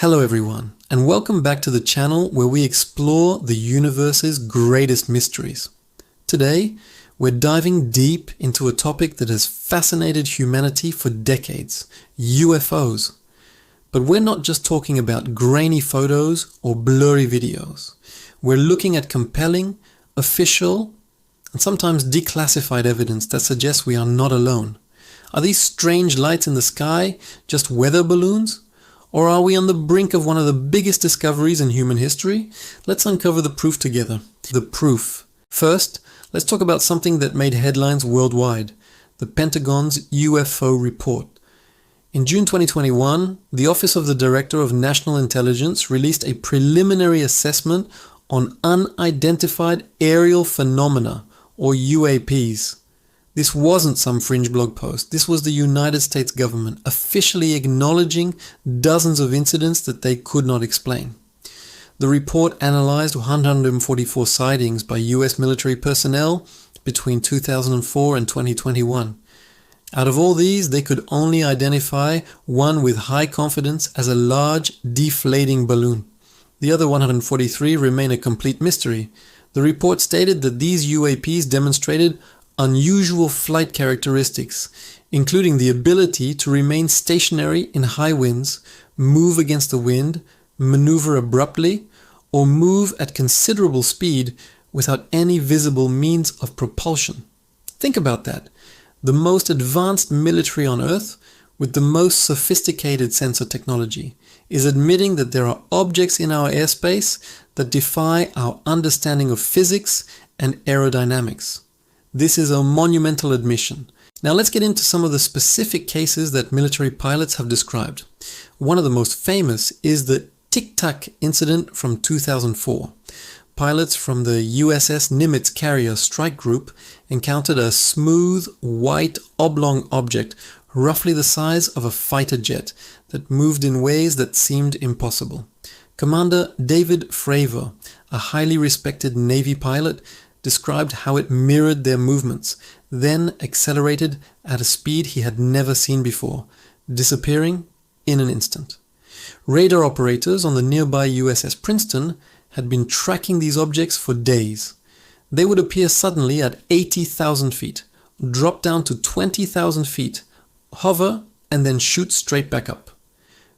Hello everyone, and welcome back to the channel where we explore the universe's greatest mysteries. Today, we're diving deep into a topic that has fascinated humanity for decades, UFOs. But we're not just talking about grainy photos or blurry videos. We're looking at compelling, official, and sometimes declassified evidence that suggests we are not alone. Are these strange lights in the sky just weather balloons? Or are we on the brink of one of the biggest discoveries in human history? Let's uncover the proof together. The proof. First, let's talk about something that made headlines worldwide, the Pentagon's UFO report. In June 2021, the Office of the Director of National Intelligence released a preliminary assessment on unidentified aerial phenomena, or UAPs. This wasn't some fringe blog post. This was the United States government officially acknowledging dozens of incidents that they could not explain. The report analyzed 144 sightings by US military personnel between 2004 and 2021. Out of all these, they could only identify one with high confidence as a large, deflating balloon. The other 143 remain a complete mystery. The report stated that these UAPs demonstrated unusual flight characteristics, including the ability to remain stationary in high winds, move against the wind, maneuver abruptly, or move at considerable speed without any visible means of propulsion. Think about that. The most advanced military on Earth, with the most sophisticated sensor technology, is admitting that there are objects in our airspace that defy our understanding of physics and aerodynamics. This is a monumental admission. Now let's get into some of the specific cases that military pilots have described. One of the most famous is the Tic Tac incident from 2004. Pilots from the USS Nimitz carrier strike group encountered a smooth, white, oblong object roughly the size of a fighter jet that moved in ways that seemed impossible. Commander David Fravor, a highly respected Navy pilot, described how it mirrored their movements, then accelerated at a speed he had never seen before, disappearing in an instant. Radar operators on the nearby USS Princeton had been tracking these objects for days. They would appear suddenly at 80,000 feet, drop down to 20,000 feet, hover, and then shoot straight back up.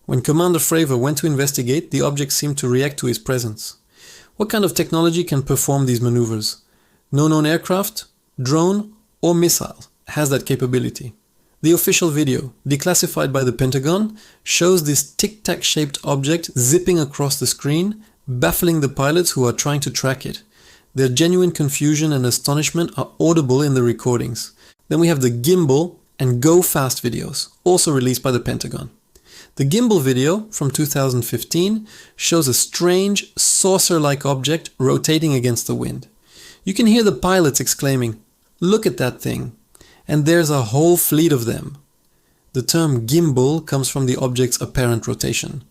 When Commander Fravor went to investigate, the objects seemed to react to his presence. What kind of technology can perform these maneuvers? No known aircraft, drone, or missile has that capability. The official video, declassified by the Pentagon, shows this tic-tac shaped object zipping across the screen, baffling the pilots who are trying to track it. Their genuine confusion and astonishment are audible in the recordings. Then we have the gimbal and go fast videos, also released by the Pentagon. The gimbal video from 2015 shows a strange saucer-like object rotating against the wind. You can hear the pilots exclaiming, "Look at that thing!" And there's a whole fleet of them. The term gimbal comes from the object's apparent rotation.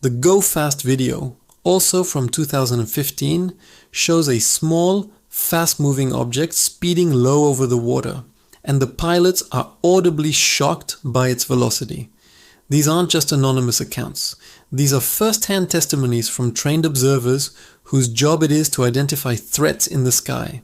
The Go Fast video, also from 2015, shows a small, fast-moving object speeding low over the water, and the pilots are audibly shocked by its velocity. These aren't just anonymous accounts. These are first-hand testimonies from trained observers whose job it is to identify threats in the sky.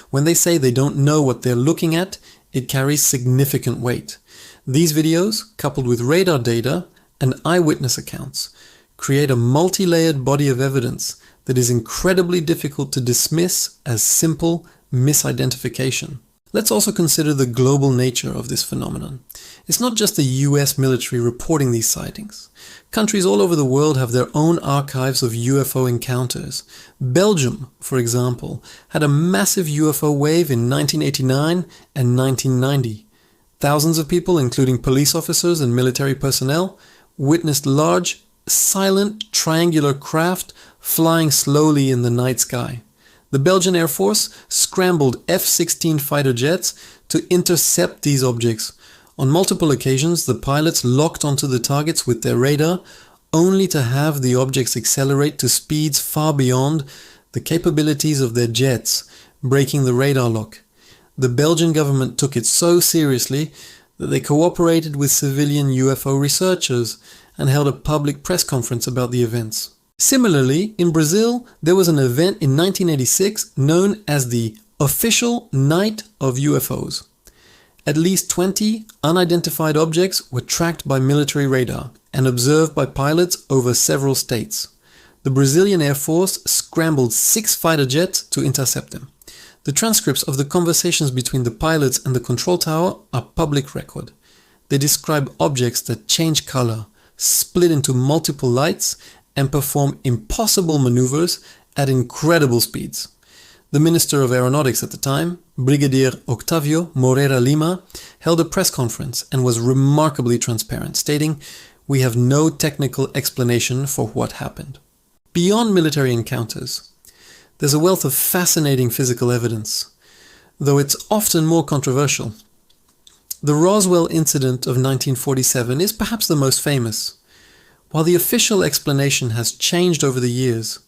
When they say they don't know what they're looking at, it carries significant weight. These videos, coupled with radar data and eyewitness accounts, create a multi-layered body of evidence that is incredibly difficult to dismiss as simple misidentification. Let's also consider the global nature of this phenomenon. It's not just the US military reporting these sightings. Countries all over the world have their own archives of UFO encounters. Belgium, for example, had a massive UFO wave in 1989 and 1990. Thousands of people, including police officers and military personnel, witnessed large, silent, triangular craft flying slowly in the night sky. The Belgian Air Force scrambled F-16 fighter jets to intercept these objects. On multiple occasions, the pilots locked onto the targets with their radar, only to have the objects accelerate to speeds far beyond the capabilities of their jets, breaking the radar lock. The Belgian government took it so seriously that they cooperated with civilian UFO researchers and held a public press conference about the events. Similarly, in Brazil, there was an event in 1986 known as the Official Night of UFOs. At least 20 unidentified objects were tracked by military radar and observed by pilots over several states. The Brazilian Air Force scrambled 6 fighter jets to intercept them. The transcripts of the conversations between the pilots and the control tower are public record. They describe objects that change color, split into multiple lights, and perform impossible maneuvers at incredible speeds. The Minister of Aeronautics at the time, Brigadier Octavio Moreira Lima, held a press conference and was remarkably transparent, stating, "We have no technical explanation for what happened." Beyond military encounters, there's a wealth of fascinating physical evidence, though it's often more controversial. The Roswell incident of 1947 is perhaps the most famous. While the official explanation has changed over the years,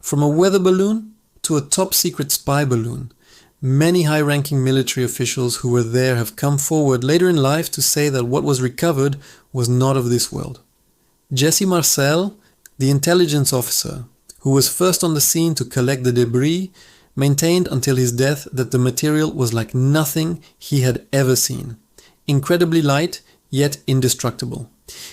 from a weather balloon to a top-secret spy balloon, many high-ranking military officials who were there have come forward later in life to say that what was recovered was not of this world. Jesse Marcel, the intelligence officer, who was first on the scene to collect the debris, maintained until his death that the material was like nothing he had ever seen. Incredibly light, yet indestructible.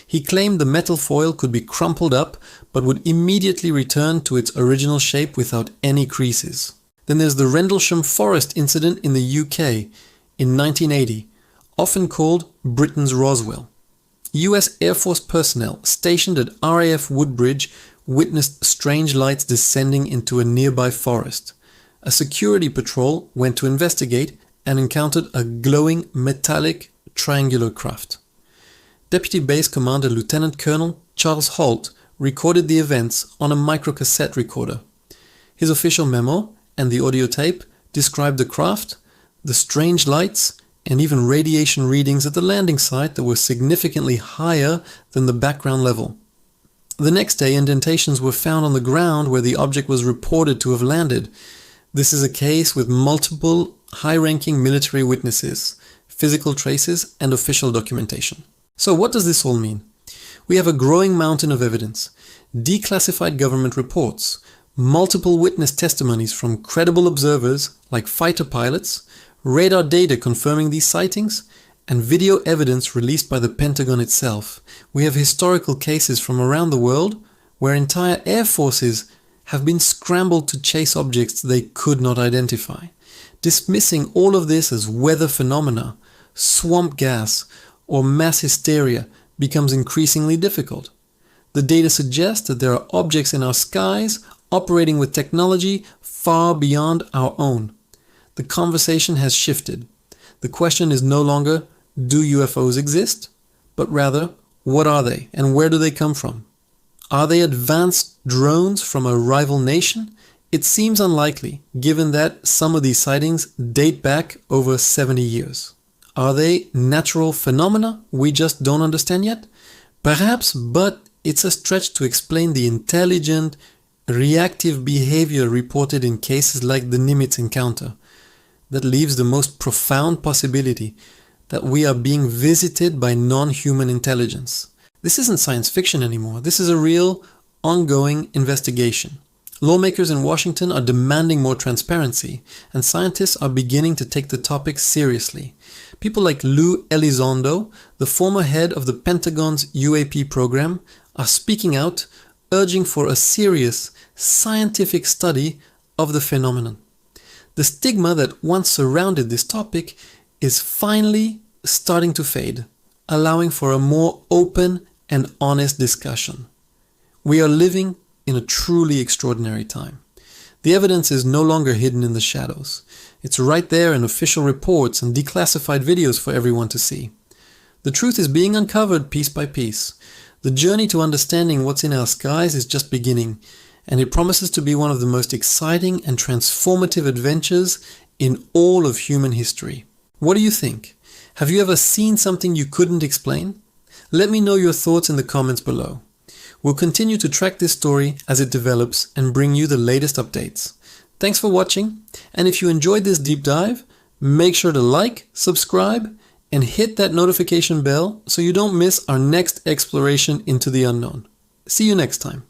He claimed the metal foil could be crumpled up, but would immediately return to its original shape without any creases. Then there's the Rendlesham Forest incident in the UK in 1980, often called Britain's Roswell. US Air Force personnel stationed at RAF Woodbridge witnessed strange lights descending into a nearby forest. A security patrol went to investigate and encountered a glowing metallic triangular craft. Deputy Base Commander Lieutenant Colonel Charles Holt recorded the events on a microcassette recorder. His official memo and the audio tape described the craft, the strange lights, and even radiation readings at the landing site that were significantly higher than the background level. The next day, indentations were found on the ground where the object was reported to have landed. This is a case with multiple high-ranking military witnesses, physical traces, and official documentation. So what does this all mean? We have a growing mountain of evidence, declassified government reports, multiple witness testimonies from credible observers like fighter pilots, radar data confirming these sightings, and video evidence released by the Pentagon itself. We have historical cases from around the world where entire air forces have been scrambled to chase objects they could not identify. Dismissing all of this as weather phenomena, swamp gas, or mass hysteria becomes increasingly difficult. The data suggests that there are objects in our skies operating with technology far beyond our own. The conversation has shifted. The question is no longer, do UFOs exist? But rather, what are they and where do they come from? Are they advanced drones from a rival nation? It seems unlikely, given that some of these sightings date back over 70 years. Are they natural phenomena we just don't understand yet? Perhaps, but it's a stretch to explain the intelligent, reactive behavior reported in cases like the Nimitz encounter. That leaves the most profound possibility that we are being visited by non-human intelligence. This isn't science fiction anymore. This is a real, ongoing investigation. Lawmakers in Washington are demanding more transparency, and scientists are beginning to take the topic seriously. People like Lou Elizondo, the former head of the Pentagon's UAP program, are speaking out, urging for a serious, scientific study of the phenomenon. The stigma that once surrounded this topic is finally starting to fade, allowing for a more open and honest discussion. We are living in a truly extraordinary time. The evidence is no longer hidden in the shadows. It's right there in official reports and declassified videos for everyone to see. The truth is being uncovered piece by piece. The journey to understanding what's in our skies is just beginning, and it promises to be one of the most exciting and transformative adventures in all of human history. What do you think? Have you ever seen something you couldn't explain? Let me know your thoughts in the comments below. We'll continue to track this story as it develops and bring you the latest updates. Thanks for watching, and if you enjoyed this deep dive, make sure to like, subscribe, and hit that notification bell so you don't miss our next exploration into the unknown. See you next time.